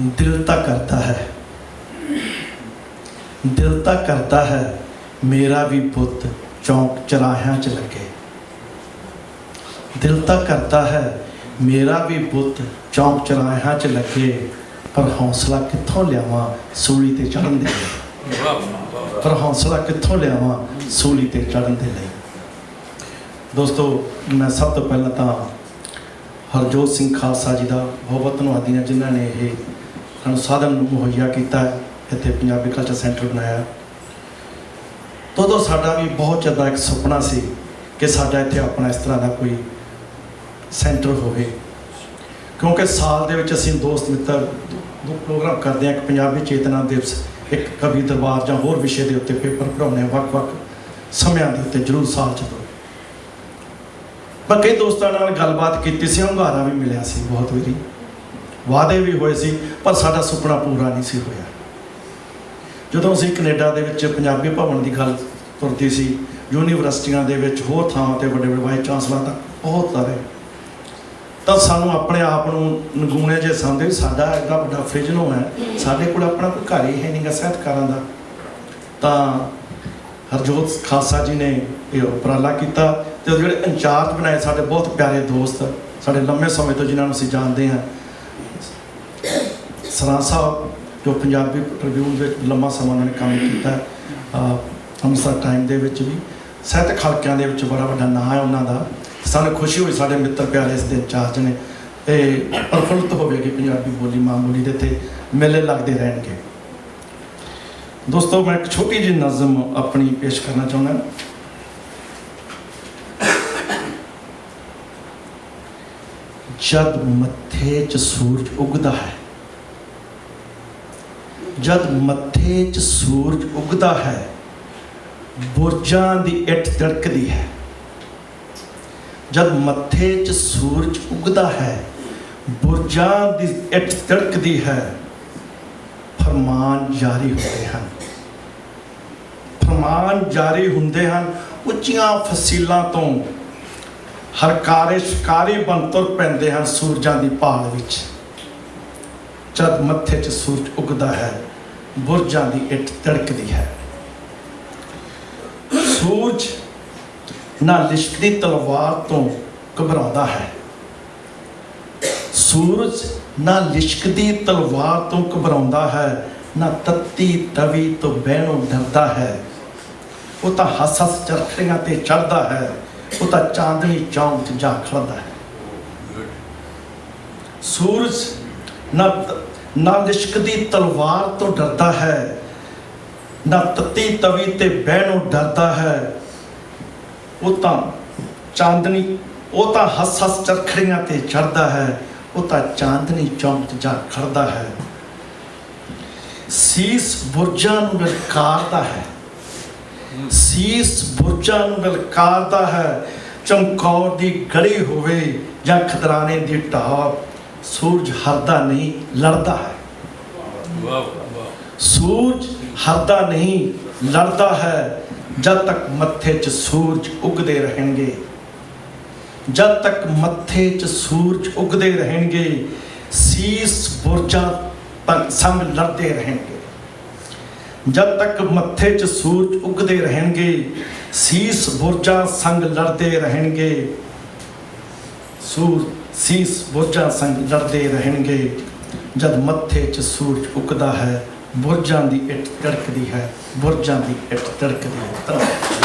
दिल ता करता है मेरा भी पुत चौंक चराहियां च लगे। दिल ता करता है मेरा भी पुत चौंक चराहियां च लगे, पर हौसला कित्थों लियावां सूली ते चढ़न दे लई। पर हौसला कित्थों लियावां सूली ते चढ़न दे लई। दोस्तों, मैं सब तो पहला तो हरजोत सिंह खालसा जी का बहुत धन्नवादी हाँ जिन्होंने ये सानू साधन मुहैया किया, इत्थे पंजाबी कल्चर सेंटर बनाया। तो साडा भी बहुत ज़्यादा एक सुपना सी कि साडा इत्थे अपना इस तरह का कोई सेंटर होवे, क्योंकि साल दे विच असीं दोस्त मित्र दो प्रोग्राम करते हैं। एक पंजाबी चेतना दिवस, एक कवि दरबार जां होर विषय के उत्ते पेपर पढ़ाउने वक्-वक् समयां दे उत्ते जरूर साल च। पर कई दोस्तों नाल गलबात कीती सी, hungaरा भी मिलिया सी, बहुत वारी वादे भी होए सी, पर साडा सुपना पूरा नहीं सी होया। जदों असीं कनेडा दे विच पंजाबी भवन की गल तुरती सी, यूनीवर्सिटियां दे विच होर थावां ते वड्डे वड्डे वाइस चांसलर तक बहुत सारे, तो सानू अपने आप नूं नगूणे जे समझदे भी साडा एडा वड्डा फ्रिज होना है, साडे कोल अपना कोई घर ही है नहीं गा साहित्यकारां दा। तां हरजोत खालसा जी ने यह उपराला किया, तो जो इंचार्ज बनाए साडे बहुत प्यारे दोस्त साडे लंबे समय तो जिन्होंने असीं जानते हैं, सरां साहब जो पंजाबी ट्रिब्यून में लंबा समय उन्होंने काम किया, अमृतसर टाइम के भी साहित्यक हल्कों के बड़ा वड्डा नाम है उन्होंने। सानू खुशी हुई साडे मित्र प्यारे इस इंचार्ज ने प्रफुल्लित होगी पंजाबी बोली मां बोली दे ते मेले लगते रहेंगे। दोस्तों, मैं एक छोटी जी नज़म अपनी पेश करना चाहूँगा। जद मत्थे च सूरज उगदा है, जद मत्थे च सूरज उगदा है, बुरजां दी इट तिड़कदी है। जद मत्थे च सूरज उगदा है, बुरजां दी इट तिड़कदी है, फरमान जारी होते हैं, फरमान जारी हुंदे हैं। उच्चियां फसीलां तो हरकारे शिकारी बन तुर पैंदे हैं सूरजां दी भाल विच। जद मत्थे च सूरज उगदा है, बुरजां दी इट तिड़कदी है। सूरज ना लिशकदी तलवार तो घबराउंदा है, सूरज ना लिशकदी तलवार तो घबराउंदा है, ना तत्ती तवी तो बहनों डरदा है। वो तो हस हस चरखड़ियां ते चढ़दा है, वो तो चांदनी चौंक च जा खड़दा है। सूरज ना लिशकदी तलवार तो डरदा है, ना तत्ती तवी ते बहनों डरदा है। वो तो चांदनी, वो तो हस हस चरखड़ियां ते चढ़दा है, वो तो चांदनी चौंक च जा खड़दा है। सीस बुरजां नूं ललकारदा है, सीस बुरजां नूं ललकारदा है। चमकौर दी गड़ी होवे जां खदराने दी ढाब, सूरज हरदा नहीं लड़दा है। सूरज हरदा नहीं लड़दा है, जब तक मत्थे च सूरज उगदे रहेंगे। जब तक मत्थे च सूरज उगदे रहेंगे, सीस बुरजां तक संग लड़ते रहेंगे। जब तक मत्थे च सूरज उगदे रहेंगे, सीस बुरजां संग लड़ते रहेंगे। सीस बुरजां संग लड़ते रहेंगे। जब मत्थे च सूरज उगदा है, बुरजां दी इट तिड़कदी है, बुरजां दी इट तिड़कदी है।